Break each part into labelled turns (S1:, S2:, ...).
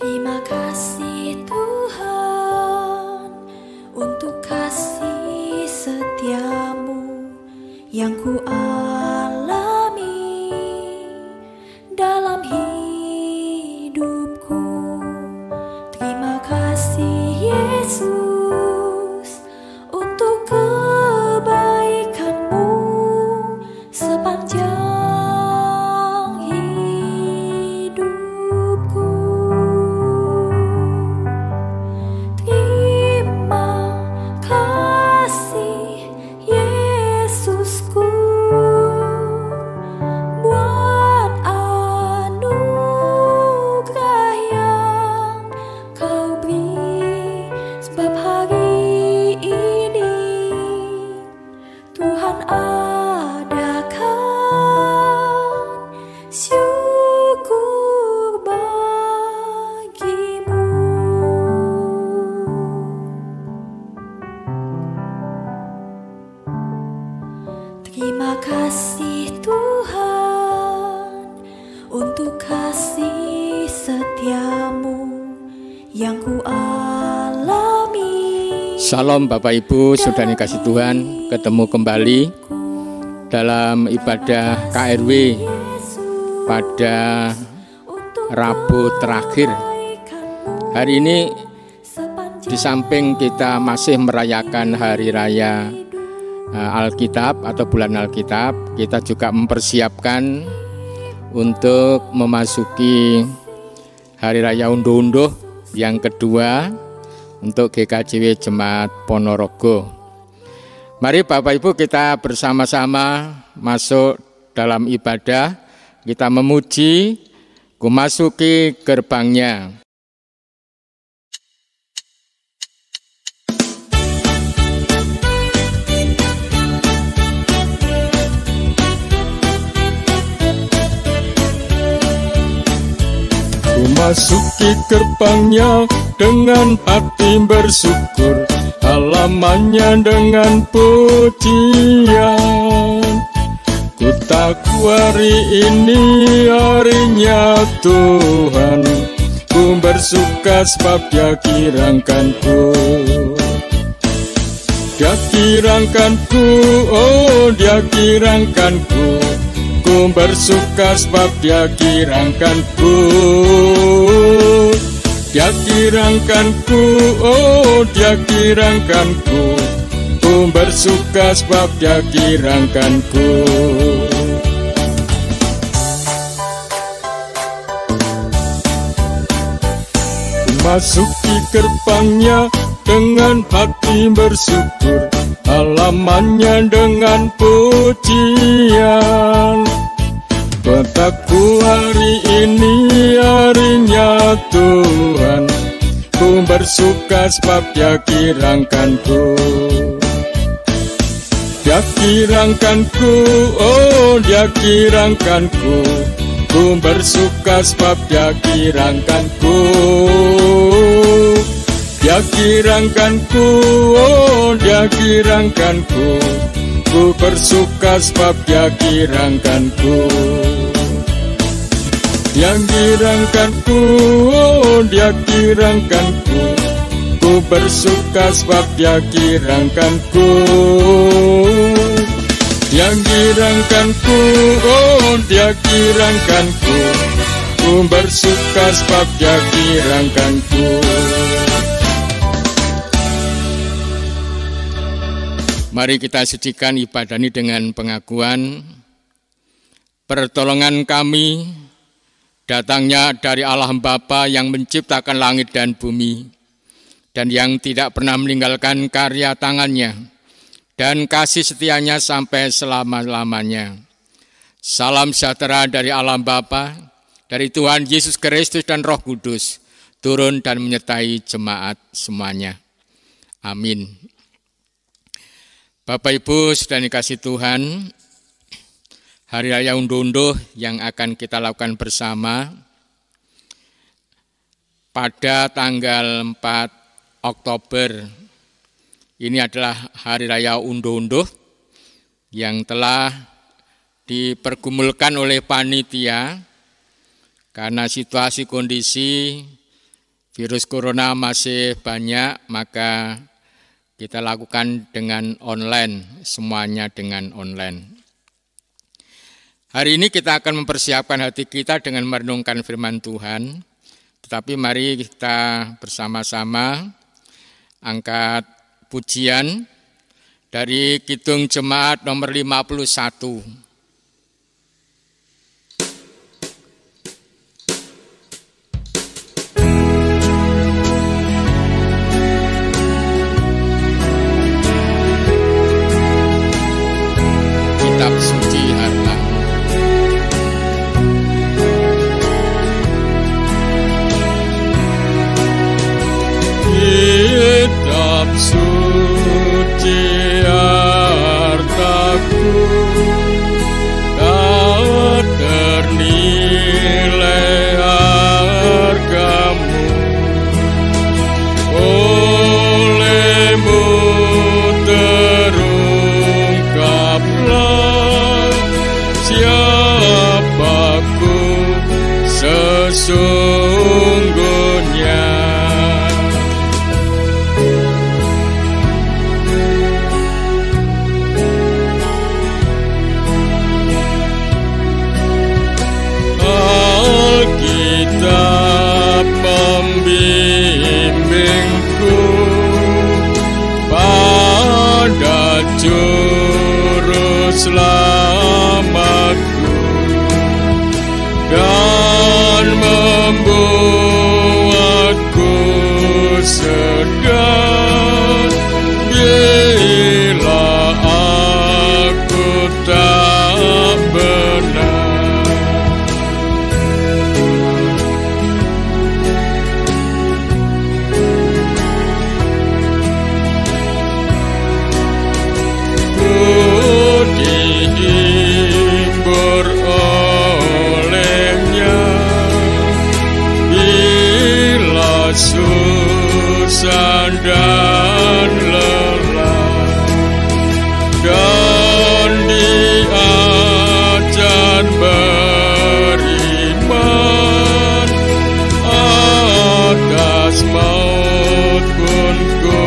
S1: Terima kasih Tuhan untuk kasih setiamu yang ku alami dalam hidupku. Terima kasih Yesus untuk kebaikanmu sepanjang Terima kasih Tuhan untuk kasih setiamu yang ku alami.
S2: Salam Bapak Ibu, sudah dikasih Tuhan, ketemu kembali dalam ibadah KRW pada Rabu terakhir. Hari ini di samping kita masih merayakan Hari Raya Alkitab atau bulan Alkitab, kita juga mempersiapkan untuk memasuki Hari Raya Unduh-Unduh yang kedua untuk GKJW Jemaat Ponorogo. Mari Bapak Ibu kita bersama-sama masuk dalam ibadah, kita memuji, ku masuki gerbangnya.
S3: Masuki gerbangnya dengan hati bersyukur, halamannya dengan pujian. Ku tahu hari ini harinya Tuhan, ku bersuka sebab Dia kirangkanku. Dia kirangkanku, oh Dia kirangkanku. Ku bersuka sebab Dia kirangkanku. Dia kirangkanku, oh Dia kirangkanku. Ku bersuka sebab Dia kirangkanku. Ku masuki gerbangnya dengan hati bersyukur, halamannya dengan pujian. Kataku hari ini harinya Tuhan, ku bersuka sebab Dia kirangkanku. Dia kirangkanku, oh Dia kirangkanku. Ku bersuka sebab Dia kirangkanku. Dia kirangkanku, oh Dia kirangkanku. Ku bersuka sebab Dia kirangkanku. Dia kirangkanku, oh Dia kirangkanku. Ku bersuka sebab Dia kirangkanku. Dia kirangkanku, oh Dia kirangkanku. Ku bersuka sebab Dia kirangkanku.
S2: Mari kita sucikan ibadah ini dengan pengakuan pertolongan kami datangnya dari Allah Bapa yang menciptakan langit dan bumi dan yang tidak pernah meninggalkan karya tangannya dan kasih setianya sampai selama-lamanya. Salam sejahtera dari Allah Bapa, dari Tuhan Yesus Kristus dan Roh Kudus turun dan menyertai jemaat semuanya. Amin. Bapak Ibu sudah dikasih Tuhan, Hari Raya Unduh-Unduh yang akan kita lakukan bersama pada tanggal 4 Oktober. Ini adalah Hari Raya Unduh-Unduh yang telah dipergumulkan oleh panitia karena situasi kondisi virus corona masih banyak, maka kita lakukan dengan online, semuanya dengan online. Hari ini kita akan mempersiapkan hati kita dengan merenungkan firman Tuhan, tetapi mari kita bersama-sama angkat pujian dari Kidung Jemaat nomor 51. Kitab Suci Hartamu.
S3: Kitab suci hartaku, tak ternilai hargamu, olehmu terungkaplah siapaku sesungguhnya. Alkitab membimbingku pada juru selamatku dan membuatku sedar bila aku tak benar. Dihibur olehnya bila susah dan lelah, dan diajar beriman atas maut pun ku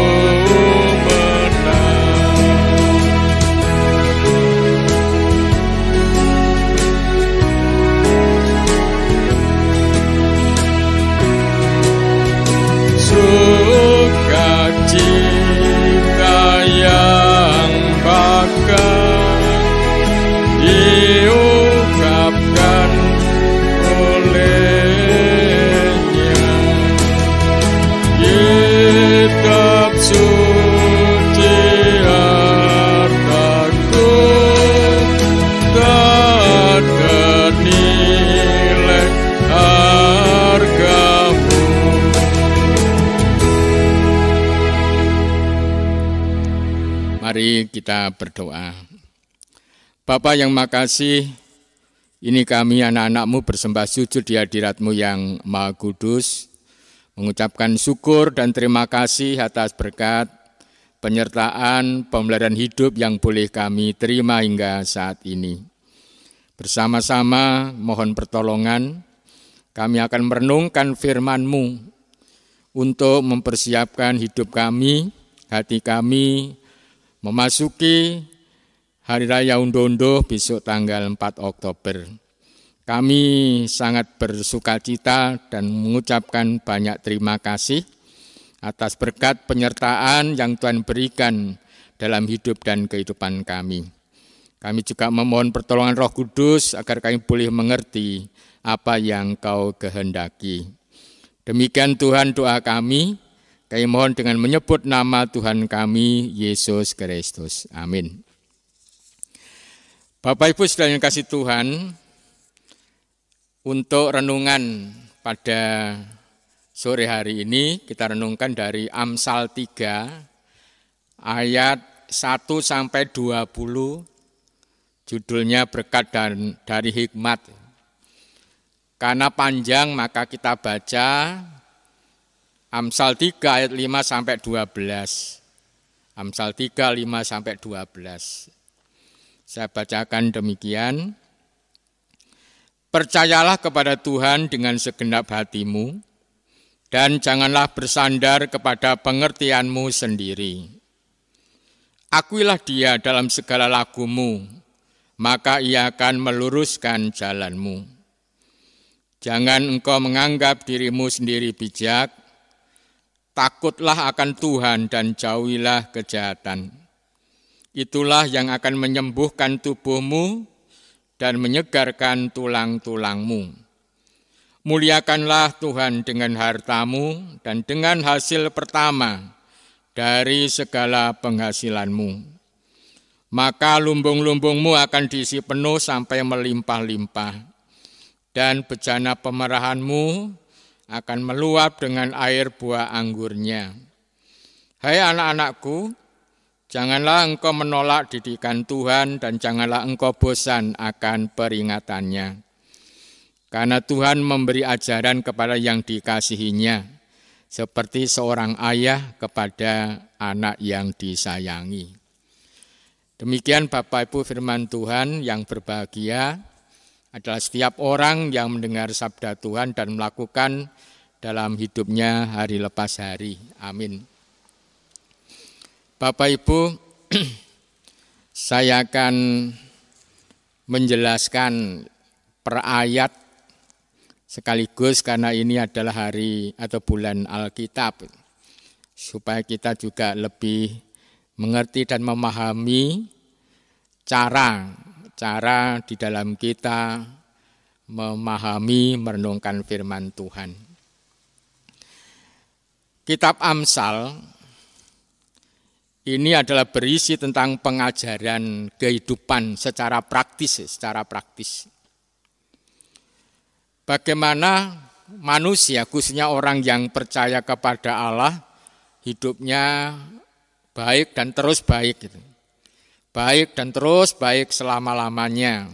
S3: sukacita yang bakal diungkapkan olehnya. Kitab suci hartaku, tak ternilai hargamu.
S2: Mari kita berdoa. Bapa yang makasih, ini kami anak-anak-Mu bersembah sujud di hadirat-Mu yang Maha Kudus, mengucapkan syukur dan terima kasih atas berkat, penyertaan, pemeliharaan hidup yang boleh kami terima hingga saat ini. Bersama-sama mohon pertolongan, kami akan merenungkan firman-Mu untuk mempersiapkan hidup kami, hati kami, memasuki Hari Raya Undo-Undo besok tanggal 4 Oktober. Kami sangat bersukacita dan mengucapkan banyak terima kasih atas berkat penyertaan yang Tuhan berikan dalam hidup dan kehidupan kami. Kami juga memohon pertolongan Roh Kudus agar kami boleh mengerti apa yang Kau kehendaki. Demikian Tuhan doa kami. Kami mohon dengan menyebut nama Tuhan kami, Yesus Kristus. Amin. Bapak Ibu saudara yang kasih Tuhan, untuk renungan pada sore hari ini, kita renungkan dari Amsal 3, ayat 1-20, judulnya berkat dari hikmat. Karena panjang maka kita baca Amsal 3 ayat 5-12. Amsal 3, 5-12. Saya bacakan demikian. Percayalah kepada Tuhan dengan segenap hatimu, dan janganlah bersandar kepada pengertianmu sendiri. Akuilah Dia dalam segala lakumu, maka Ia akan meluruskan jalanmu. Jangan engkau menganggap dirimu sendiri bijak, takutlah akan Tuhan dan jauhilah kejahatan. Itulah yang akan menyembuhkan tubuhmu dan menyegarkan tulang-tulangmu. Muliakanlah Tuhan dengan hartamu dan dengan hasil pertama dari segala penghasilanmu. Maka lumbung-lumbungmu akan diisi penuh sampai melimpah-limpah, dan bejana pemerahanmu akan meluap dengan air buah anggurnya. Hai anak-anakku, janganlah engkau menolak didikan Tuhan dan janganlah engkau bosan akan peringatannya. Karena Tuhan memberi ajaran kepada yang dikasihinya, seperti seorang ayah kepada anak yang disayangi. Demikian Bapak Ibu firman Tuhan yang berbahagia adalah setiap orang yang mendengar sabda Tuhan dan melakukan dalam hidupnya hari lepas hari. Amin. Bapak Ibu, saya akan menjelaskan per ayat sekaligus karena ini adalah hari atau bulan Alkitab, supaya kita juga lebih mengerti dan memahami cara di dalam kita memahami merenungkan firman Tuhan. Kitab Amsal ini adalah berisi tentang pengajaran kehidupan secara praktis. Bagaimana manusia, khususnya orang yang percaya kepada Allah, hidupnya baik dan terus baik. Baik dan terus baik selama-lamanya.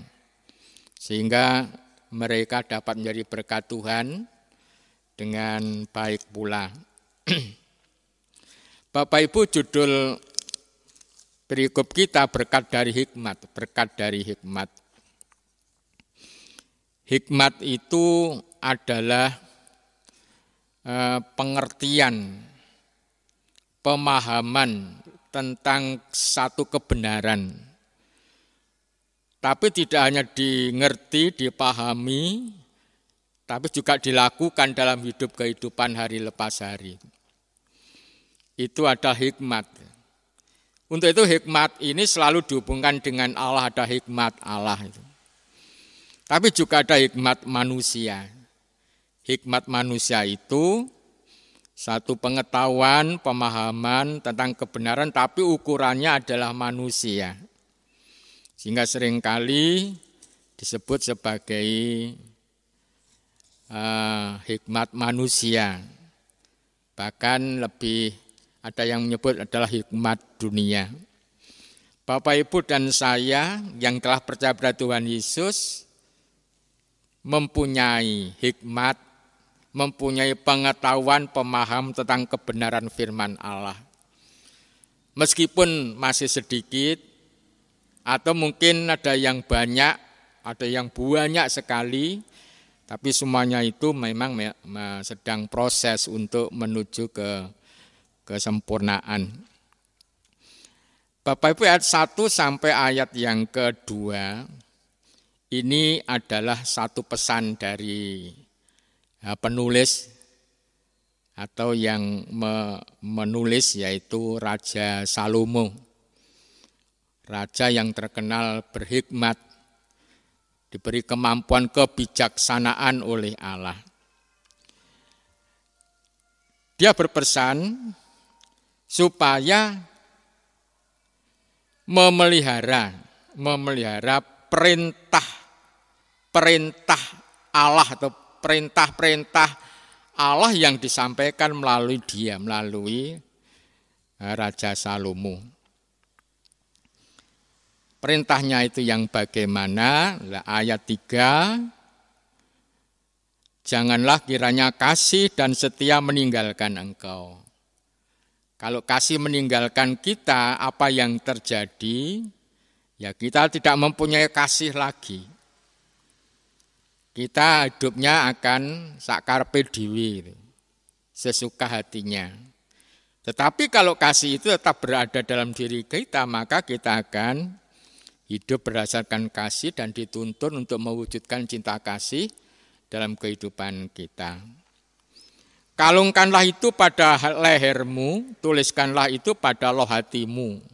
S2: Sehingga mereka dapat menjadi berkat Tuhan dengan baik pula. Bapak Ibu, judul perikop kita berkat dari hikmat. Hikmat itu adalah pengertian, pemahaman tentang satu kebenaran. Tapi tidak hanya dimengerti, dipahami, tapi juga dilakukan dalam kehidupan hari lepas hari. Itu adalah hikmat. Untuk itu hikmat ini selalu dihubungkan dengan Allah, ada hikmat Allah itu. Tapi juga ada hikmat manusia. Hikmat manusia itu satu pengetahuan, pemahaman tentang kebenaran, tapi ukurannya adalah manusia. Sehingga seringkali disebut sebagai hikmat manusia. Bahkan lebih ada yang menyebut adalah hikmat dunia. Bapak, Ibu, dan saya yang telah percaya pada Tuhan Yesus mempunyai hikmat, mempunyai pengetahuan, pemaham tentang kebenaran firman Allah. Meskipun masih sedikit, atau mungkin ada yang banyak, ada yang banyak sekali, tapi semuanya itu memang sedang proses untuk menuju ke kesempurnaan. Bapak Ibu, ayat 1 sampai ayat yang kedua, ini adalah satu pesan dari penulis atau yang menulis, yaitu Raja Salomo. Raja yang terkenal berhikmat, diberi kemampuan kebijaksanaan oleh Allah. Dia berpesan supaya memelihara perintah Allah atau perintah-perintah Allah yang disampaikan melalui dia, melalui Raja Salomo. Perintahnya itu yang bagaimana? Ayat 3, janganlah kiranya kasih dan setia meninggalkan engkau. Kalau kasih meninggalkan kita, apa yang terjadi? Ya, kita tidak mempunyai kasih lagi. Kita hidupnya akan sak karepe dhewe, sesuka hatinya. Tetapi kalau kasih itu tetap berada dalam diri kita, maka kita akan hidup berdasarkan kasih dan dituntun untuk mewujudkan cinta kasih dalam kehidupan kita. Kalungkanlah itu pada lehermu, tuliskanlah itu pada loh hatimu.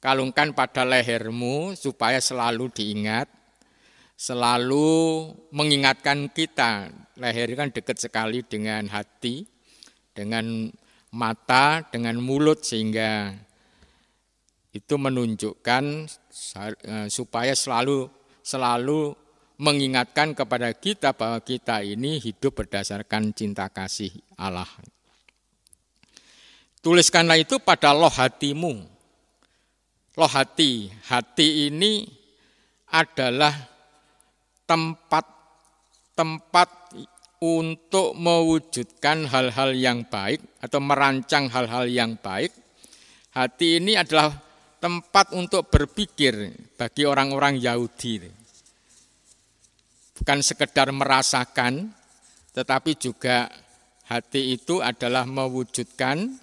S2: Kalungkan pada lehermu supaya selalu diingat, selalu mengingatkan kita. Leher kan dekat sekali dengan hati, dengan mata, dengan mulut, sehingga itu menunjukkan supaya selalu mengingatkan kepada kita bahwa kita ini hidup berdasarkan cinta kasih Allah. Tuliskanlah itu pada loh hatimu. Loh hati ini adalah tempat untuk mewujudkan hal-hal yang baik atau merancang hal-hal yang baik. Hati ini adalah tempat untuk berpikir bagi orang-orang Yahudi. Bukan sekedar merasakan, tetapi juga hati itu adalah mewujudkan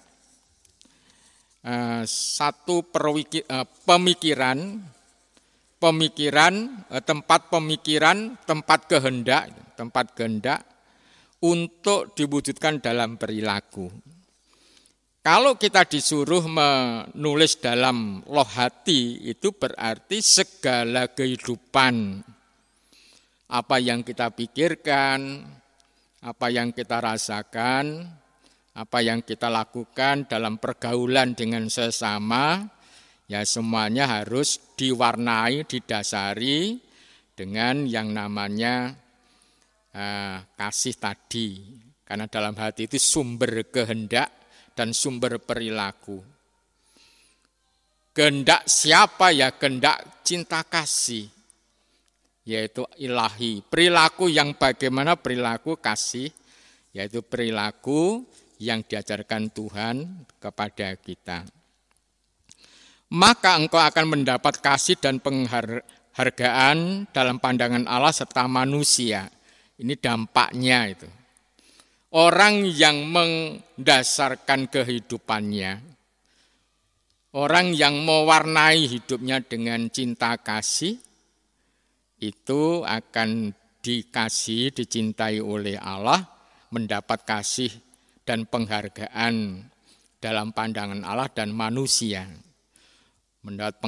S2: satu pemikiran, tempat kehendak untuk diwujudkan dalam perilaku. Kalau kita disuruh menulis dalam loh hati, itu berarti segala kehidupan, apa yang kita pikirkan, apa yang kita rasakan, apa yang kita lakukan dalam pergaulan dengan sesama, ya semuanya harus diwarnai, didasari dengan yang namanya kasih tadi. Karena dalam hati itu sumber kehendak dan sumber perilaku. Kehendak siapa ya? Kehendak cinta kasih, yaitu ilahi. Perilaku yang bagaimana? Perilaku kasih, yaitu perilaku yang diajarkan Tuhan kepada kita. Maka engkau akan mendapat kasih dan penghargaan dalam pandangan Allah serta manusia. Ini dampaknya itu. Orang yang mendasarkan kehidupannya, orang yang mewarnai hidupnya dengan cinta kasih, itu akan dikasihi, dicintai oleh Allah, mendapat kasih dan penghargaan dalam pandangan Allah dan manusia. Mendapat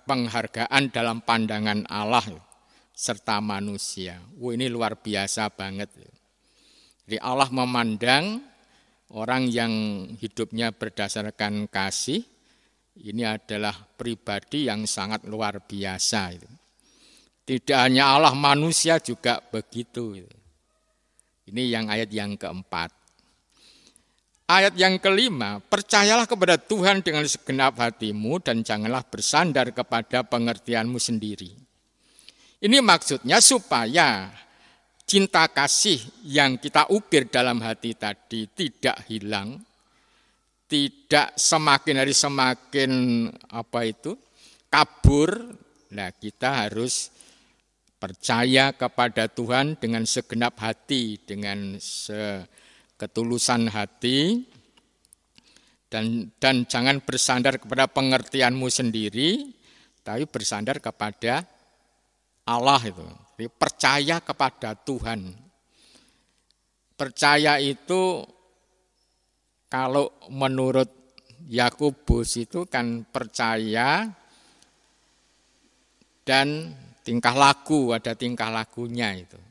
S2: penghargaan dalam pandangan Allah serta manusia. Ini luar biasa banget. Jadi Allah memandang orang yang hidupnya berdasarkan kasih, ini adalah pribadi yang sangat luar biasa. Tidak hanya Allah, manusia juga begitu. Ini yang ayat yang keempat. Ayat yang kelima, percayalah kepada Tuhan dengan segenap hatimu dan janganlah bersandar kepada pengertianmu sendiri. Ini maksudnya supaya cinta kasih yang kita ukir dalam hati tadi tidak hilang, tidak semakin hari semakin kabur. Nah, kita harus percaya kepada Tuhan dengan segenap hati, dengan ketulusan hati, dan jangan bersandar kepada pengertianmu sendiri, tapi bersandar kepada Allah itu. Jadi percaya kepada Tuhan. Percaya itu kalau menurut Yakobus itu kan percaya dan tingkah laku, ada tingkah lakunya itu.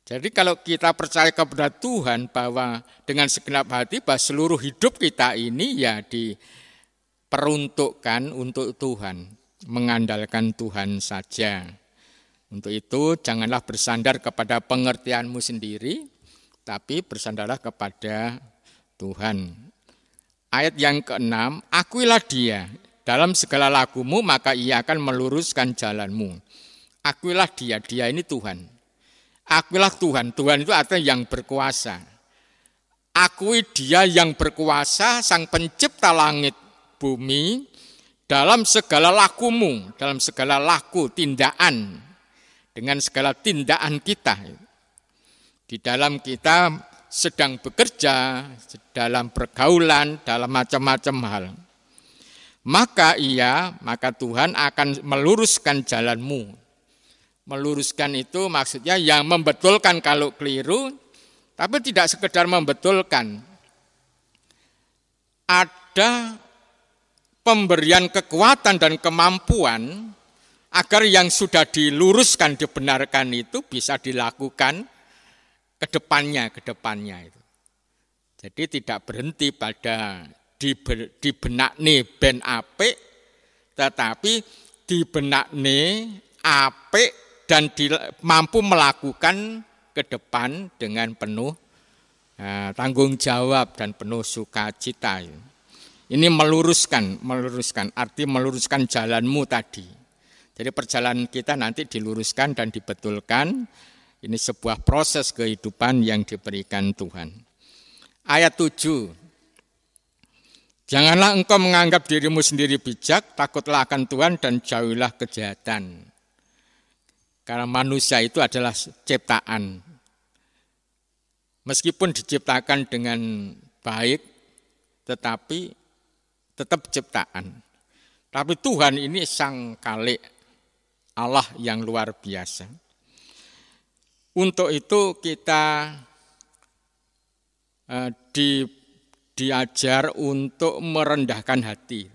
S2: Jadi kalau kita percaya kepada Tuhan bahwa dengan segenap hati bahwa seluruh hidup kita ini ya diperuntukkan untuk Tuhan, mengandalkan Tuhan saja. Untuk itu janganlah bersandar kepada pengertianmu sendiri, tapi bersandarlah kepada Tuhan. Ayat yang ke-6, akuilah Dia dalam segala lakumu, maka Ia akan meluruskan jalanmu. Akuilah Dia, Dia ini Tuhan. Akuilah Tuhan, Tuhan itu artinya yang berkuasa. Akui Dia yang berkuasa, Sang Pencipta langit bumi, dalam segala lakumu, dalam segala laku, tindakan, dengan segala tindakan kita. Di dalam kita sedang bekerja, dalam pergaulan, dalam macam-macam hal. Maka Tuhan akan meluruskan jalanmu. Meluruskan itu maksudnya yang membetulkan kalau keliru, tapi tidak sekedar membetulkan. Ada pemberian kekuatan dan kemampuan agar yang sudah diluruskan, dibenarkan itu bisa dilakukan ke depannya itu. Jadi tidak berhenti pada dibenakne ben apik, tetapi dibenakne apik dan mampu melakukan ke depan dengan penuh tanggung jawab dan penuh sukacita. Ini meluruskan, arti meluruskan jalanmu tadi. Jadi perjalanan kita nanti diluruskan dan dibetulkan. Ini sebuah proses kehidupan yang diberikan Tuhan. Ayat 7. Janganlah engkau menganggap dirimu sendiri bijak, takutlah akan Tuhan dan jauhilah kejahatan. Karena manusia itu adalah ciptaan. Meskipun diciptakan dengan baik, tetapi tetap ciptaan. Tapi Tuhan ini sang Khalik, Allah yang luar biasa. Untuk itu kita diajar untuk merendahkan hati.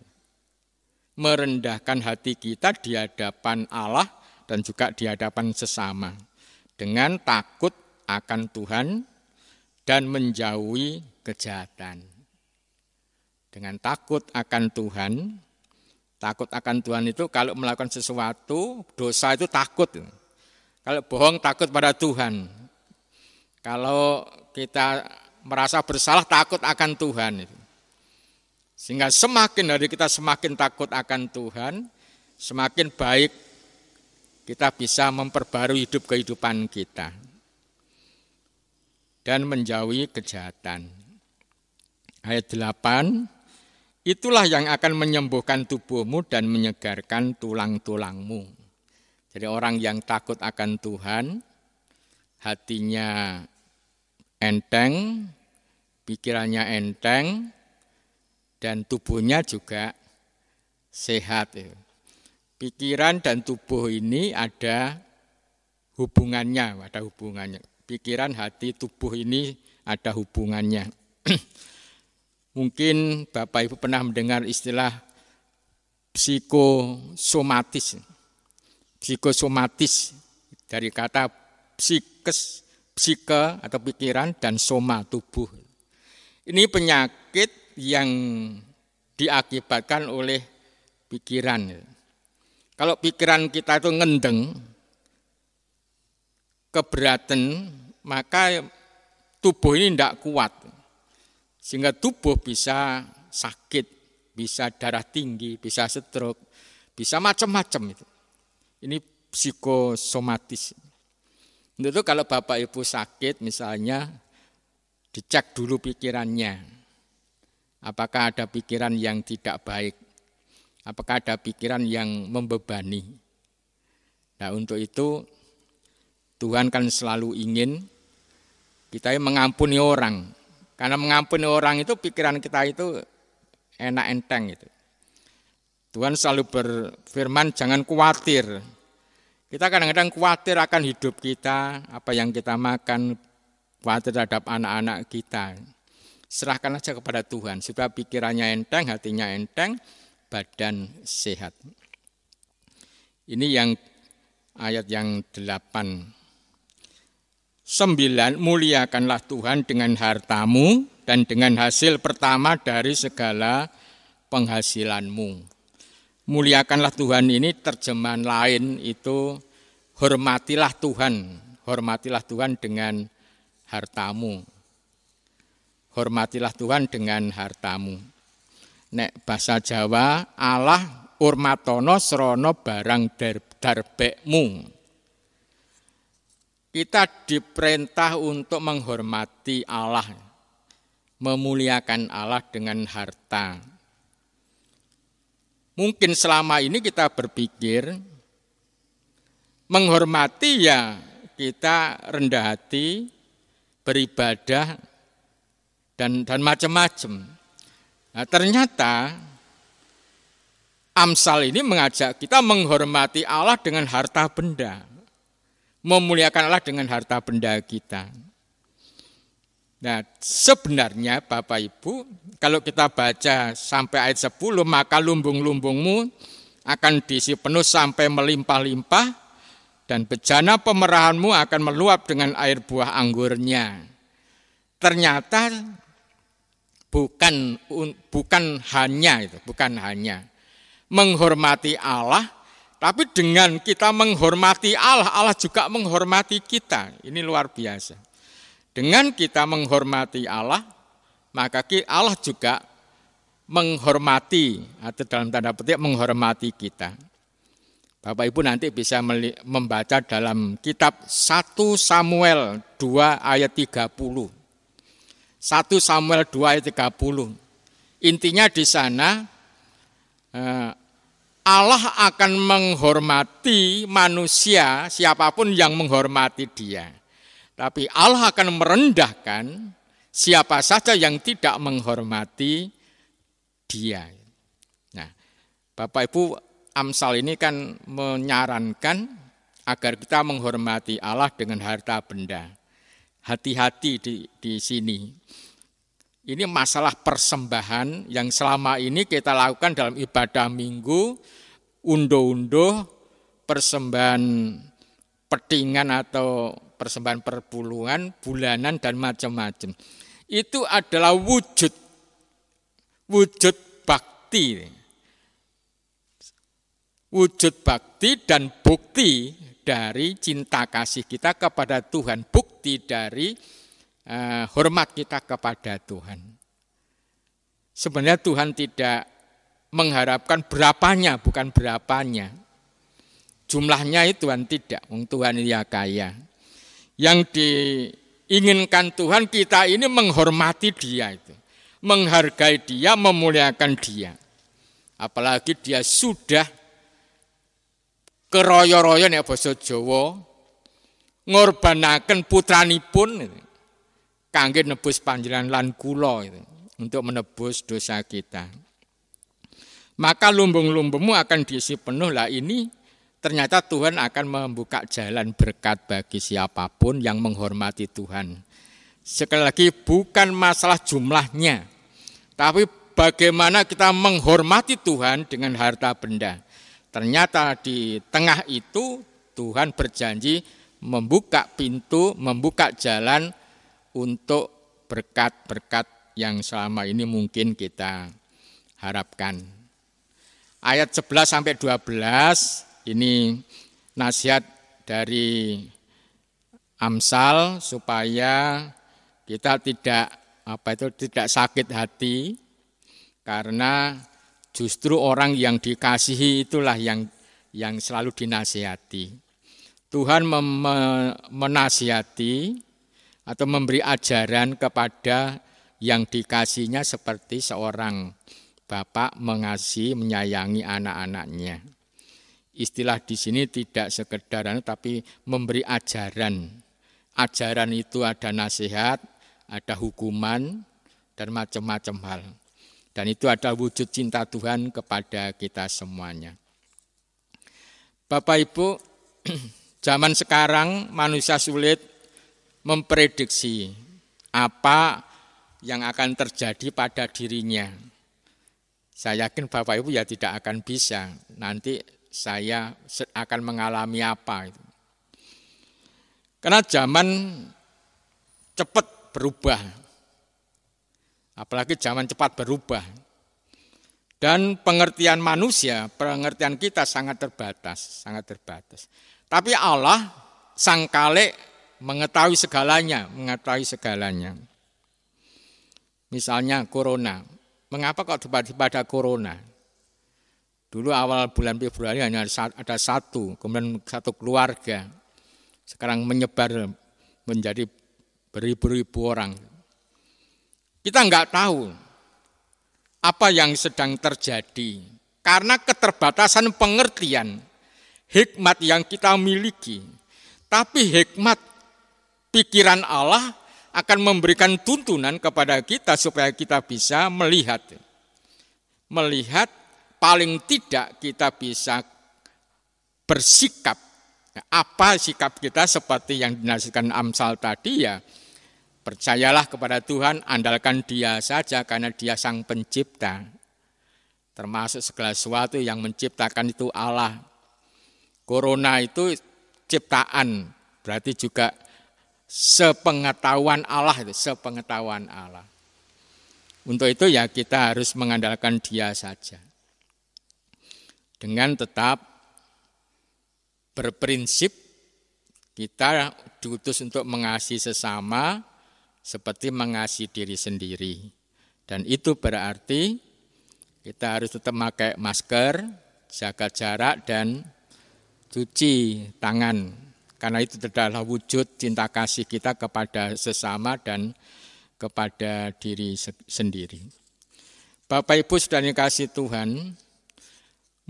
S2: Merendahkan hati kita di hadapan Allah dan juga di hadapan sesama. Dengan takut akan Tuhan dan menjauhi kejahatan. Dengan takut akan Tuhan itu kalau melakukan sesuatu, dosa itu takut. Kalau bohong takut pada Tuhan. Kalau kita merasa bersalah takut akan Tuhan. Sehingga semakin hari kita semakin takut akan Tuhan, semakin baik kita bisa memperbarui kehidupan kita. Dan menjauhi kejahatan. Ayat 8, itulah yang akan menyembuhkan tubuhmu dan menyegarkan tulang-tulangmu. Jadi orang yang takut akan Tuhan, hatinya enteng, pikirannya enteng, dan tubuhnya juga sehat. Pikiran dan tubuh ini ada hubungannya. Pikiran, hati, tubuh ini ada hubungannya. Mungkin Bapak Ibu pernah mendengar istilah psikosomatis. Psikosomatis dari kata psike atau pikiran dan soma tubuh. Ini penyakit yang diakibatkan oleh pikiran. Kalau pikiran kita itu ngendeng, keberatan, maka tubuh ini tidak kuat. Sehingga tubuh bisa sakit, bisa darah tinggi, bisa stroke, bisa macam-macam itu. Ini psikosomatis. Untuk itu kalau Bapak Ibu sakit misalnya, dicek dulu pikirannya. Apakah ada pikiran yang tidak baik? Apakah ada pikiran yang membebani? Nah untuk itu Tuhan kan selalu ingin kita mengampuni orang. Karena mengampuni orang itu pikiran kita itu enak enteng itu. Tuhan selalu berfirman jangan khawatir. Kita kadang-kadang khawatir akan hidup kita, apa yang kita makan, khawatir terhadap anak-anak kita. Serahkan aja kepada Tuhan, supaya pikirannya enteng, hatinya enteng, badan sehat. Ini yang ayat yang 8. 9. Muliakanlah Tuhan dengan hartamu dan dengan hasil pertama dari segala penghasilanmu. Muliakanlah Tuhan ini terjemahan lain itu hormatilah Tuhan. Hormatilah Tuhan dengan hartamu. Hormatilah Tuhan dengan hartamu. Nek bahasa Jawa, Allah urmatono srono barang darbekmu. Kita diperintah untuk menghormati Allah, memuliakan Allah dengan harta. Mungkin selama ini kita berpikir menghormati ya kita rendah hati, beribadah, dan macam-macam. Nah, ternyata Amsal ini mengajak kita menghormati Allah dengan harta benda, memuliakan Allah dengan harta benda kita. Nah, sebenarnya Bapak Ibu, kalau kita baca sampai ayat 10, maka lumbung-lumbungmu akan diisi penuh sampai melimpah-limpah, dan bejana pemerahanmu akan meluap dengan air buah anggurnya. Ternyata bukan hanya menghormati Allah, tapi dengan kita menghormati Allah, Allah juga menghormati kita. Ini luar biasa. Dengan kita menghormati Allah, maka Allah juga menghormati, atau dalam tanda petik menghormati kita. Bapak Ibu nanti bisa membaca dalam kitab 1 Samuel 2 ayat 30. 1 Samuel 2 ayat 30. Intinya di sana Allah akan menghormati manusia, siapapun yang menghormati dia. Tapi Allah akan merendahkan siapa saja yang tidak menghormati dia. Nah, Bapak Ibu, Amsal ini kan menyarankan agar kita menghormati Allah dengan harta benda. Hati-hati di sini. Ini masalah persembahan yang selama ini kita lakukan dalam ibadah minggu, unduh-unduh, persembahan petingan atau persembahan perpuluhan, bulanan, dan macam-macam. Itu adalah wujud bakti. Wujud bakti dan bukti dari cinta kasih kita kepada Tuhan. Bukti dari hormat kita kepada Tuhan. Sebenarnya Tuhan tidak mengharapkan berapanya, bukan berapanya. Jumlahnya itu Tuhan tidak, Tuhan Dia kaya. Yang diinginkan Tuhan kita ini menghormati Dia itu, menghargai Dia, memuliakan Dia. Apalagi Dia sudah keroyo-royo nek basa Jawa ngorbanaken putranipun kangge nebus panjenengan lan kula untuk menebus dosa kita. Maka lumbung-lumbungmu akan diisi penuh. Lah ini ternyata Tuhan akan membuka jalan berkat bagi siapapun yang menghormati Tuhan. Sekali lagi bukan masalah jumlahnya, tapi bagaimana kita menghormati Tuhan dengan harta benda. Ternyata di tengah itu Tuhan berjanji membuka pintu, membuka jalan untuk berkat-berkat yang selama ini mungkin kita harapkan. Ayat 11-12 ini nasihat dari Amsal supaya kita tidak sakit hati, karena justru orang yang dikasihi itulah yang selalu dinasihati. Tuhan menasihati atau memberi ajaran kepada yang dikasihnya seperti seorang bapak mengasihi, menyayangi anak-anaknya. Istilah di sini tidak sekedar tapi memberi ajaran. Ajaran itu ada nasihat, ada hukuman, dan macam-macam hal. Dan itu ada wujud cinta Tuhan kepada kita semuanya. Bapak Ibu, zaman sekarang manusia sulit memprediksi apa yang akan terjadi pada dirinya. Saya yakin Bapak Ibu ya tidak akan bisa. Nanti saya akan mengalami apa itu. Karena zaman cepat berubah. Apalagi zaman cepat berubah. Dan pengertian manusia, pengertian kita sangat terbatas. Tapi Allah Sang Khalik mengetahui segalanya. Misalnya corona. Mengapa kok tiba-tiba ada corona? Dulu awal bulan Februari hanya ada satu, kemudian satu keluarga. Sekarang menyebar menjadi beribu-ribu orang. Kita enggak tahu apa yang sedang terjadi. Karena keterbatasan pengertian, hikmat yang kita miliki. Tapi hikmat pikiran Allah akan memberikan tuntunan kepada kita supaya kita bisa melihat paling tidak kita bisa bersikap. Apa sikap kita seperti yang dinasihatkan Amsal tadi ya, percayalah kepada Tuhan, andalkan Dia saja karena Dia Sang Pencipta. Termasuk segala sesuatu yang menciptakan itu Allah. Corona itu ciptaan, berarti juga sepengetahuan Allah itu, sepengetahuan Allah. Untuk itu ya kita harus mengandalkan Dia saja. Dengan tetap berprinsip kita diutus untuk mengasihi sesama seperti mengasihi diri sendiri. Dan itu berarti kita harus tetap pakai masker, jaga jarak dan cuci tangan. Karena itu adalah wujud cinta kasih kita kepada sesama dan kepada diri sendiri. Bapak Ibu saudara yang kasih Tuhan,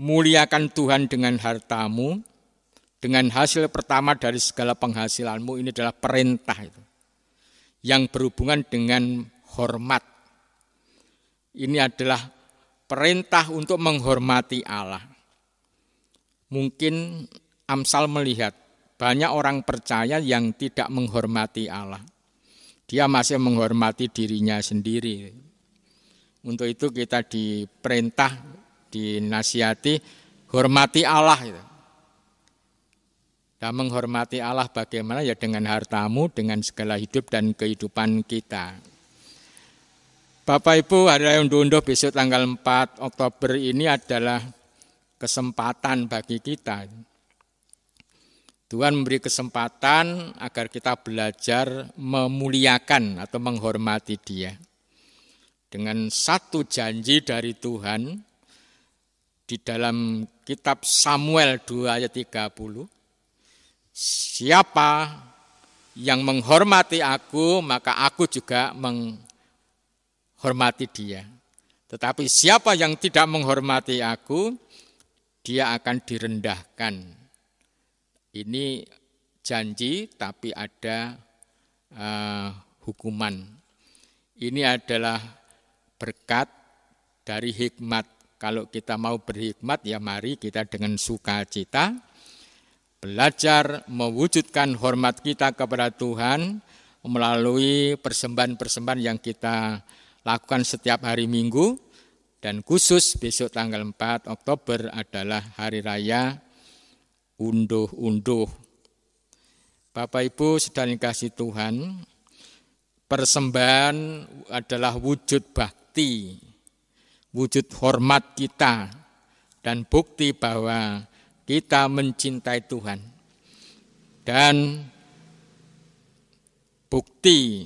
S2: muliakan Tuhan dengan hartamu, dengan hasil pertama dari segala penghasilanmu, ini adalah perintah itu, yang berhubungan dengan hormat. Ini adalah perintah untuk menghormati Allah. Mungkin Amsal melihat banyak orang percaya yang tidak menghormati Allah. Dia masih menghormati dirinya sendiri. Untuk itu kita diperintah, dinasihati, hormati Allah. Dan menghormati Allah bagaimana? Ya dengan hartamu, dengan segala hidup dan kehidupan kita. Bapak Ibu, hari raya unduh-unduh besok tanggal 4 Oktober ini adalah kesempatan bagi kita. Tuhan memberi kesempatan agar kita belajar memuliakan atau menghormati Dia. Dengan satu janji dari Tuhan di dalam kitab Samuel 2 ayat 30. Siapa yang menghormati aku, maka aku juga menghormati dia. Tetapi siapa yang tidak menghormati aku, dia akan direndahkan. Ini janji tapi ada hukuman. Ini adalah berkat dari hikmat. Kalau kita mau berhikmat, ya mari kita dengan sukacita belajar mewujudkan hormat kita kepada Tuhan melalui persembahan-persembahan yang kita lakukan setiap hari Minggu, dan khusus besok tanggal 4 Oktober adalah Hari Raya Unduh-Unduh. Bapak Ibu saudara yang kasih Tuhan, persembahan adalah wujud bakti, wujud hormat kita, dan bukti bahwa kita mencintai Tuhan. Dan bukti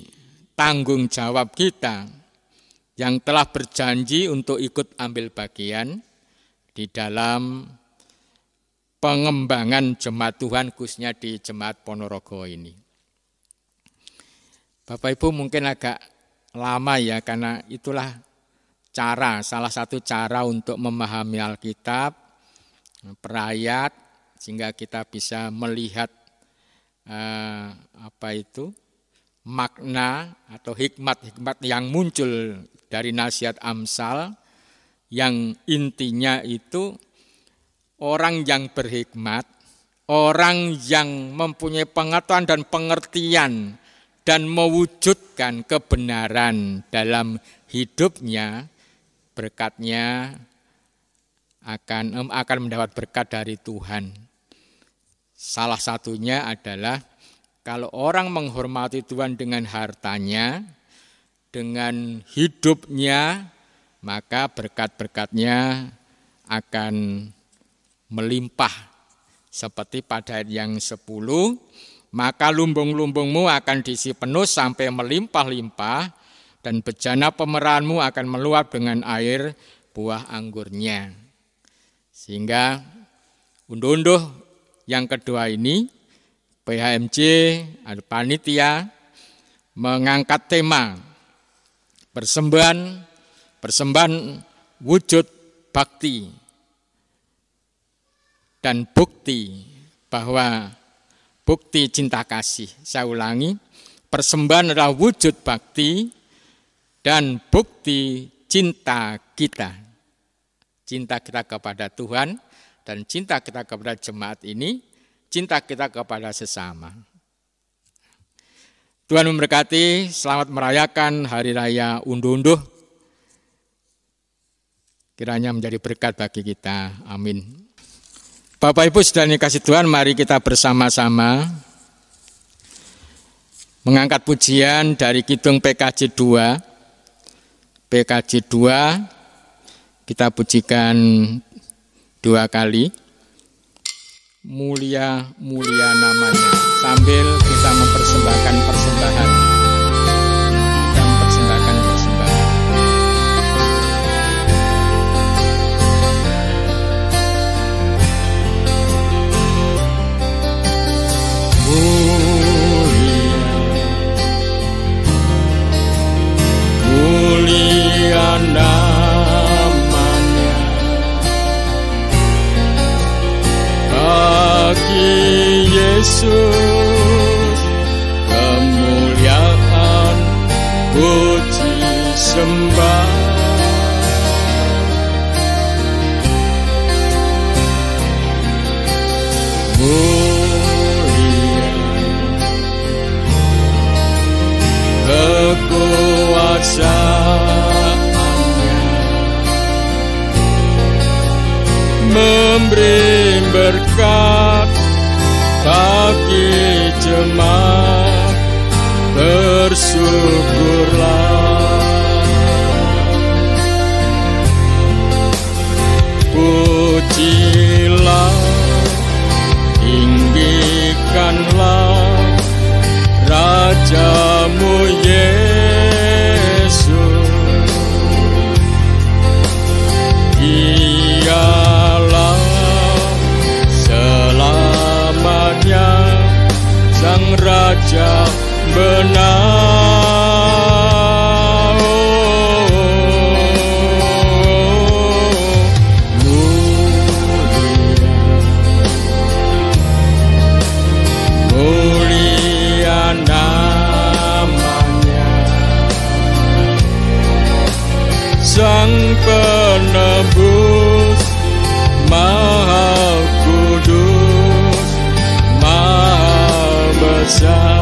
S2: tanggung jawab kita yang telah berjanji untuk ikut ambil bagian di dalam pengembangan jemaat Tuhan, khususnya di Jemaat Ponorogo ini. Bapak Ibu mungkin agak lama ya, karena itulah salah satu cara untuk memahami Alkitab, perayat, sehingga kita bisa melihat makna atau hikmat-hikmat yang muncul dari nasihat Amsal, yang intinya itu orang yang berhikmat, orang yang mempunyai pengetahuan dan pengertian dan mewujudkan kebenaran dalam hidupnya, berkatnya akan mendapat berkat dari Tuhan. Salah satunya adalah kalau orang menghormati Tuhan dengan hartanya, dengan hidupnya, maka berkat-berkatnya akan melimpah. Seperti pada ayat yang 10, maka lumbung-lumbungmu akan diisi penuh sampai melimpah-limpah, dan bejana pemerahanmu akan meluap dengan air buah anggurnya. Sehingga unduh-unduh yang kedua ini, PHMJ, panitia, mengangkat tema persembahan wujud bakti dan bukti bahwa bukti cinta kasih. Saya ulangi, persembahan adalah wujud bakti dan bukti cinta kita. Cinta kita kepada Tuhan dan cinta kita kepada jemaat ini, cinta kita kepada sesama. Tuhan memberkati, selamat merayakan Hari Raya Unduh-Unduh. Kiranya menjadi berkat bagi kita. Amin. Bapak Ibu saudara yang dikasihi Tuhan, mari kita bersama-sama mengangkat pujian dari Kidung PKJ 2. PKJ 2 kita pujikan 2 kali. Mulia, mulia namanya. Sambil kita mempersembahkan persembahan. Kita mempersembahkan persembahan.
S3: Mulia namanya, bagi Yesus kemuliaan, puji sembah. Mulia kekuasaannya, memberi berkat bagi jemaat, bersyukurlah. Pujilah, tinggikanlah Rajamu Yesus. Dialah selamanya Sang Raja benar. Mulia namanya, Sang Penebus, Maha Kudus, Maha Besar.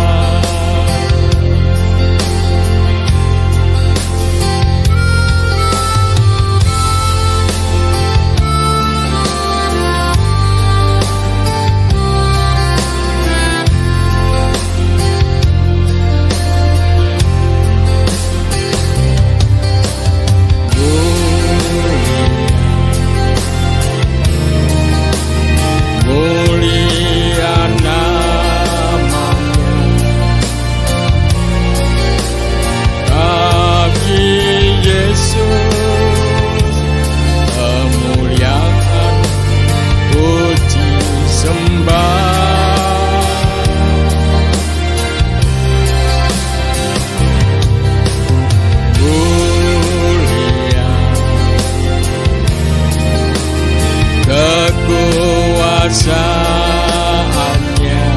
S3: Kekuasaannya,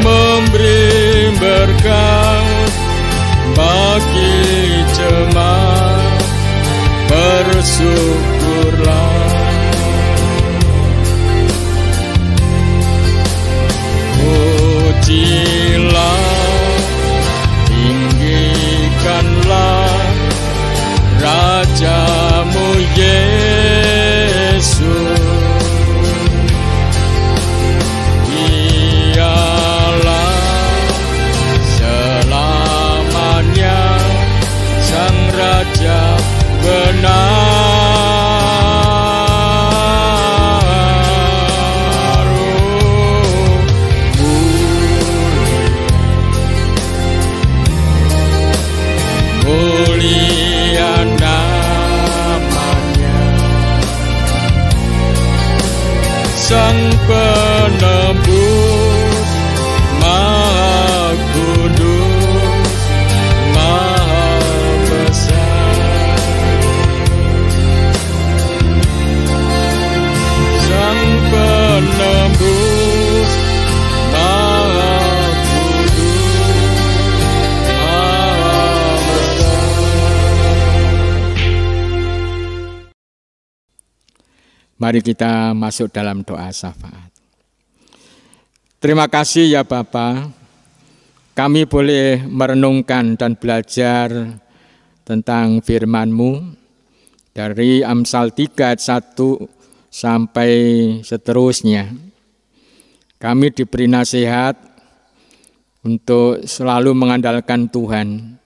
S3: memberi berkat bagi jemaat, bersyukurlah. Pujilah, tinggikanlah Rajamu Yesus. Dialah selamanya Sang Raja benar.
S2: Mari kita masuk dalam doa syafaat. Terima kasih ya Bapa, kami boleh merenungkan dan belajar tentang firman-Mu dari Amsal 3 ayat 1 sampai seterusnya. Kami diberi nasihat untuk selalu mengandalkan Tuhan,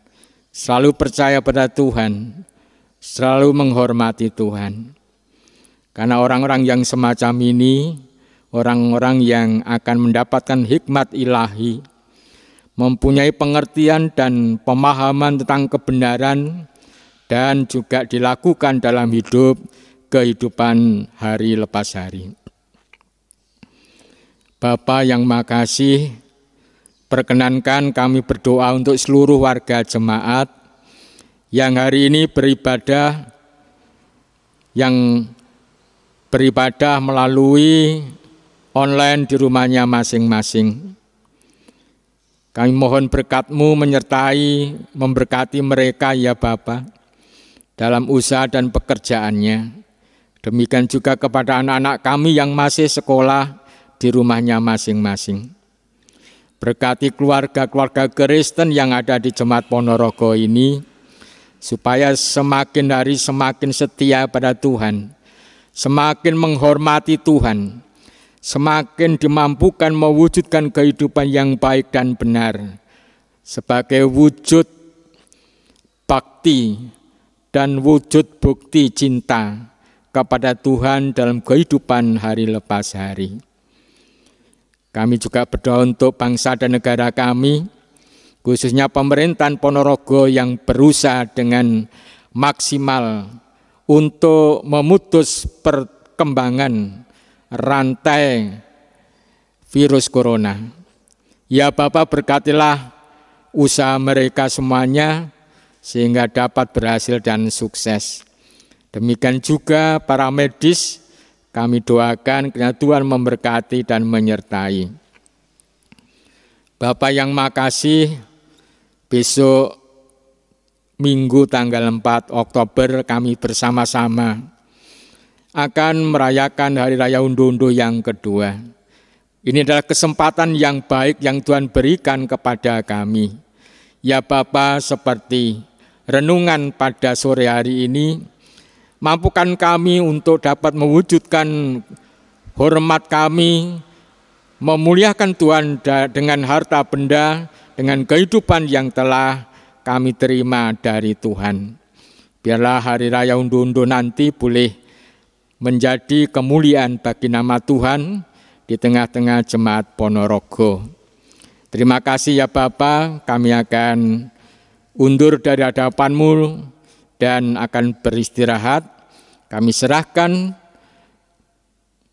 S2: selalu percaya pada Tuhan, selalu menghormati Tuhan. Karena orang-orang yang semacam ini, orang-orang yang akan mendapatkan hikmat ilahi, mempunyai pengertian dan pemahaman tentang kebenaran, dan juga dilakukan dalam kehidupan hari lepas hari. Bapa yang makasih, perkenankan kami berdoa untuk seluruh warga jemaat yang hari ini beribadah melalui online di rumahnya masing-masing. Kami mohon berkat-Mu menyertai, memberkati mereka ya Bapa, dalam usaha dan pekerjaannya. Demikian juga kepada anak-anak kami yang masih sekolah di rumahnya masing-masing. Berkati keluarga-keluarga Kristen yang ada di Jemaat Ponorogo ini, supaya semakin hari semakin setia pada Tuhan, semakin menghormati Tuhan, semakin dimampukan mewujudkan kehidupan yang baik dan benar sebagai wujud bakti dan wujud bukti cinta kepada Tuhan dalam kehidupan hari lepas hari. Kami juga berdoa untuk bangsa dan negara kami, khususnya pemerintahan Ponorogo yang berusaha dengan maksimal untuk memutus perkembangan rantai virus corona. Ya Bapak, berkatilah usaha mereka semuanya sehingga dapat berhasil dan sukses. Demikian juga para medis, kami doakan kiranya Tuhan memberkati dan menyertai. Bapak yang makasih, besok Minggu tanggal 4 Oktober kami bersama-sama akan merayakan Hari Raya Undu-Undu yang kedua. Ini adalah kesempatan yang baik yang Tuhan berikan kepada kami. Ya Bapa, seperti renungan pada sore hari ini, mampukan kami untuk dapat mewujudkan hormat kami, memuliakan Tuhan dengan harta benda, dengan kehidupan yang telah kami terima dari Tuhan. Biarlah Hari Raya Undu-Undu nanti boleh menjadi kemuliaan bagi nama Tuhan di tengah-tengah Jemaat Ponorogo. Terima kasih ya Bapa, kami akan undur dari hadapan-Mu dan akan beristirahat. Kami serahkan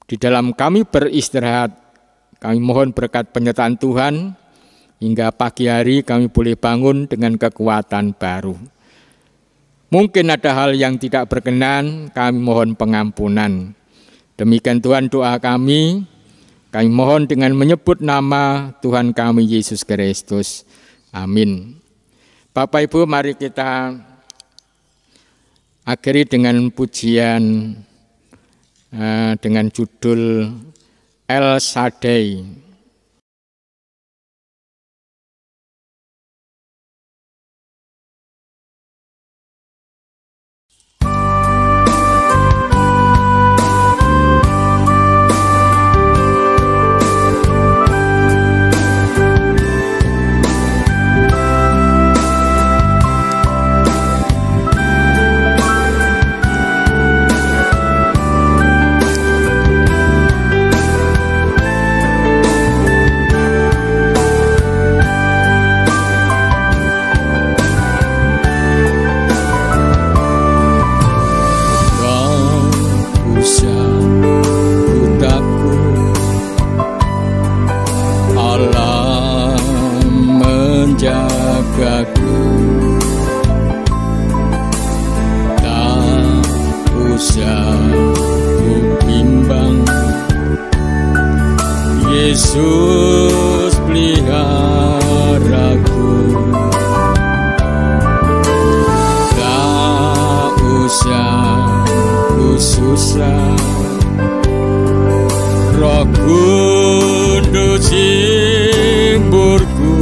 S2: di dalam kami beristirahat. Kami mohon berkat penyertaan Tuhan, hingga pagi hari kami boleh bangun dengan kekuatan baru. Mungkin ada hal yang tidak berkenan, kami mohon pengampunan. Demikian Tuhan doa kami mohon dengan menyebut nama Tuhan kami Yesus Kristus. Amin. Bapak Ibu, mari kita akhiri dengan pujian dengan judul El Shaddai. Yesus peliharaku, tak usah ku susah Roh Kudus himburku,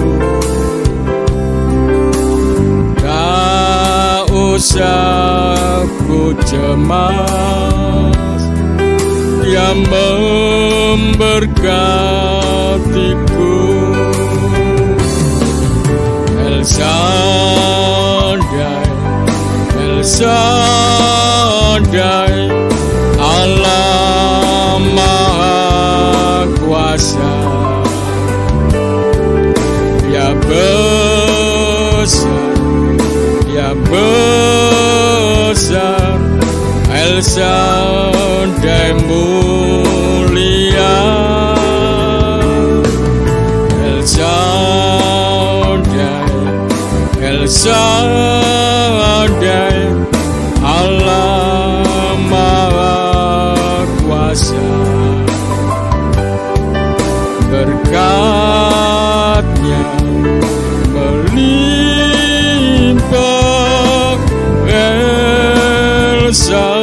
S2: tak usah ku cemas, Dia memberkatiku. El Shaddai, El Shaddai, Allah Maha Kuasa, Dia besar, Dia besar. El Shaddai mulia, El Shaddai, El Shaddai, Allah Maha Kuasa. Berkat-Nya melimpah, El Shaddai.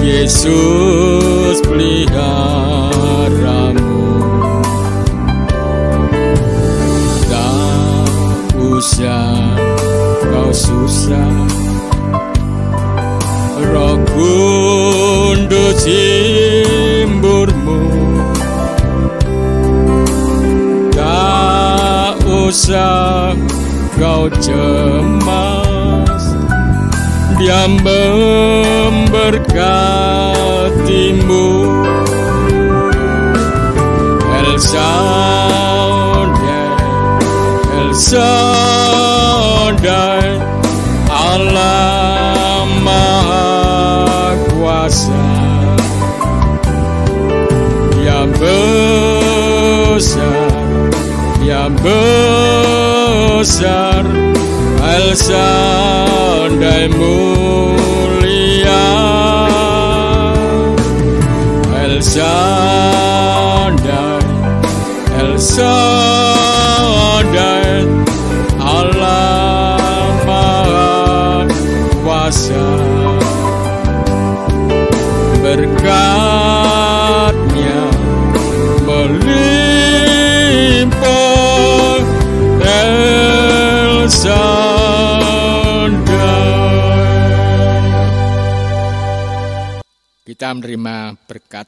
S2: Yesus peliharamu, tak usah kau susah. Roh Kudus himburmu, tak usah kau cemas, Dia memberkatimu. El Shaddai, El Shaddai, Allah Maha Kuasa, Dia besar, Dia besar. El Shaddai mulia, El Shaddai, El Shaddai, Allah Maha Kuasa. Berkat-Nya melimpah, El Shaddai. Kita menerima berkat.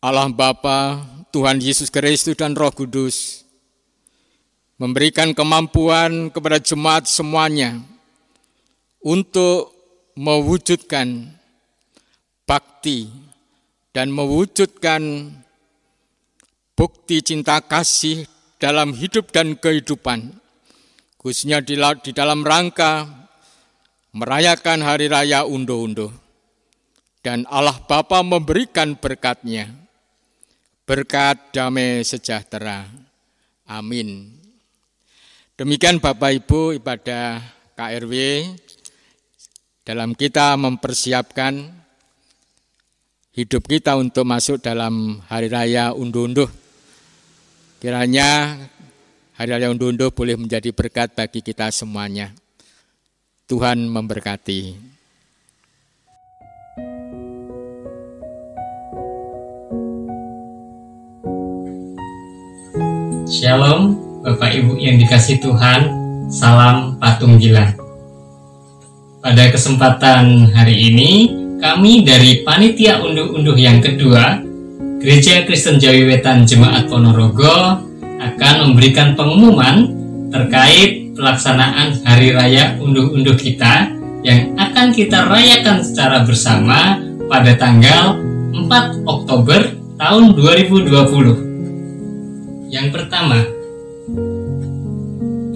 S2: Allah Bapa, Tuhan Yesus Kristus dan Roh Kudus memberikan kemampuan kepada jemaat semuanya untuk mewujudkan bakti dan mewujudkan bukti cinta kasih dalam hidup dan kehidupan, khususnya di dalam rangka merayakan Hari Raya Unduh-Unduh. Dan Allah Bapa memberikan berkat-Nya, berkat damai sejahtera. Amin. Demikian Bapak Ibu ibadah KRW dalam kita mempersiapkan hidup kita untuk masuk dalam Hari Raya Unduh-Unduh. Kiranya Hari Raya Unduh-Unduh boleh menjadi berkat bagi kita semuanya. Tuhan memberkati.
S4: Shalom, Bapak Ibu yang dikasihi Tuhan, salam patung gila. Pada kesempatan hari ini, kami dari Panitia Unduh-Unduh yang kedua, Gereja Kristen Jawi Wetan Jemaat Ponorogo akan memberikan pengumuman terkait pelaksanaan Hari Raya Unduh-Unduh kita yang akan kita rayakan secara bersama pada tanggal 4 Oktober tahun 2020. Yang pertama,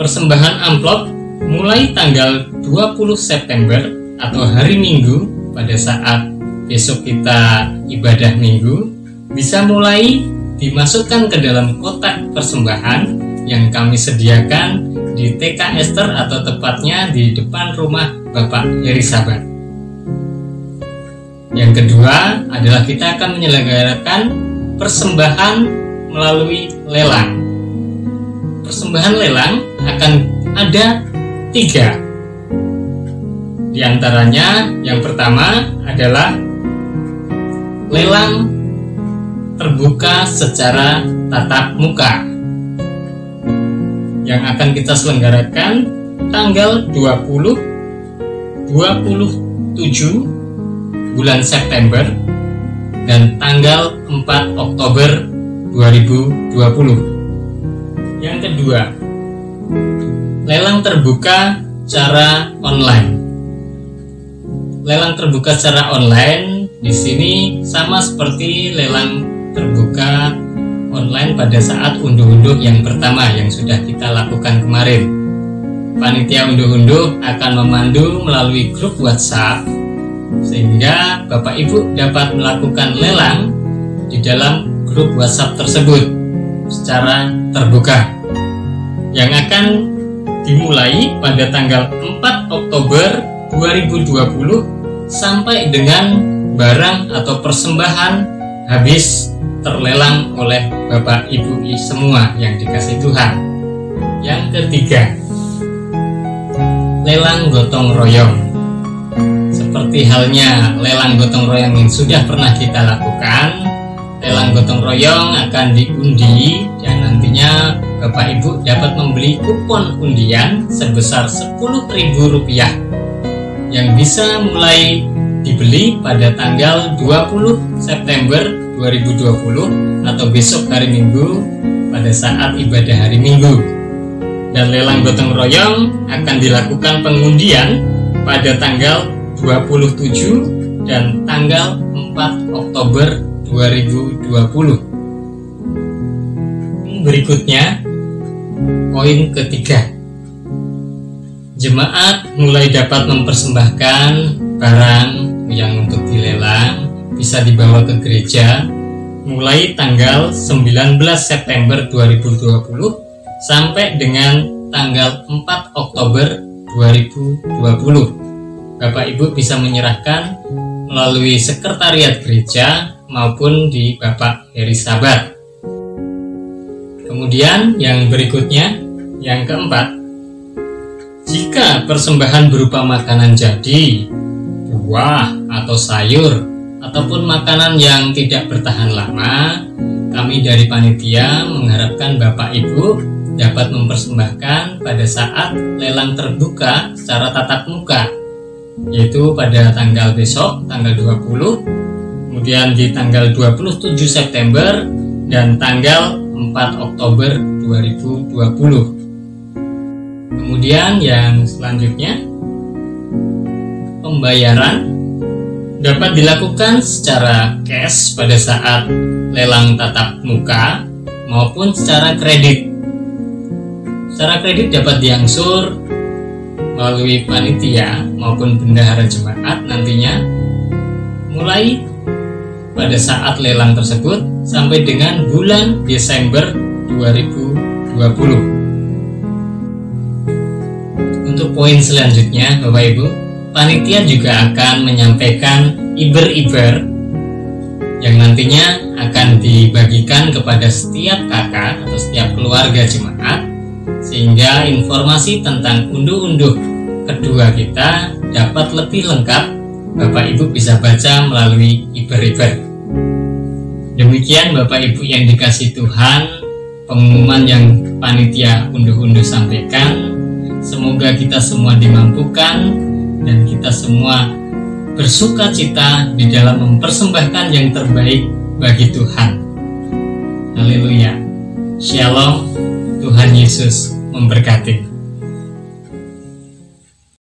S4: persembahan amplop mulai tanggal 20 September atau hari Minggu pada saat besok kita ibadah Minggu bisa mulai dimasukkan ke dalam kotak persembahan yang kami sediakan di TK Esther atau tepatnya di depan rumah Bapak Heri Sabat. Yang kedua adalah kita akan menyelenggarakan persembahan melalui lelang. Persembahan lelang akan ada 3. Di antaranya yang pertama adalah lelang terbuka secara tatap muka yang akan kita selenggarakan tanggal 27 bulan September dan tanggal 4 Oktober 2020. Yang kedua, lelang terbuka secara online. Lelang terbuka secara online di sini sama seperti lelang terbuka online pada saat unduh-unduh yang pertama yang sudah kita lakukan kemarin. Panitia unduh-unduh akan memandu melalui grup WhatsApp sehingga Bapak Ibu dapat melakukan lelang di dalam grup WhatsApp tersebut secara terbuka yang akan dimulai pada tanggal 4 Oktober 2020 sampai dengan barang atau persembahan habis terlelang oleh Bapak Ibu semua yang dikasihi Tuhan. Yang ketiga, lelang gotong royong. Seperti halnya lelang gotong royong yang sudah pernah kita lakukan, lelang gotong royong akan diundi dan nantinya Bapak Ibu dapat membeli kupon undian sebesar Rp10.000 yang bisa mulai dibeli pada tanggal 20 September 2020 atau besok hari Minggu pada saat ibadah hari Minggu. Dan lelang gotong royong akan dilakukan pengundian pada tanggal 27 dan tanggal 4 Oktober 2020. Berikutnya, poin ketiga. Jemaat mulai dapat mempersembahkan barang yang untuk dilelang bisa dibawa ke gereja mulai tanggal 19 September 2020 sampai dengan tanggal 4 Oktober 2020. Bapak Ibu bisa menyerahkan melalui sekretariat gereja maupun di Bapak Heri Sabat. Kemudian yang berikutnya, yang keempat, jika persembahan berupa makanan jadi, buah atau sayur, ataupun makanan yang tidak bertahan lama, kami dari panitia mengharapkan Bapak Ibu dapat mempersembahkan pada saat lelang terbuka secara tatap muka, yaitu pada tanggal besok, tanggal 20, kemudian di tanggal 27 September, dan tanggal 4 Oktober 2020. Kemudian yang selanjutnya, pembayaran dapat dilakukan secara cash pada saat lelang tatap muka maupun secara kredit. Secara kredit dapat diangsur melalui panitia maupun bendahara jemaat nantinya mulai pada saat lelang tersebut sampai dengan bulan Desember 2020. Untuk poin selanjutnya, Bapak Ibu, panitia juga akan menyampaikan iber-iber yang nantinya akan dibagikan kepada setiap kakak atau setiap keluarga jemaat, sehingga informasi tentang unduh-unduh kedua kita dapat lebih lengkap. Bapak Ibu bisa baca melalui iber-iber. Demikian Bapak Ibu yang dikasihi Tuhan, pengumuman yang panitia unduh-unduh sampaikan. Semoga kita semua dimampukan dan kita semua bersuka cita di dalam mempersembahkan yang terbaik bagi Tuhan. Haleluya. Shalom. Tuhan Yesus memberkati.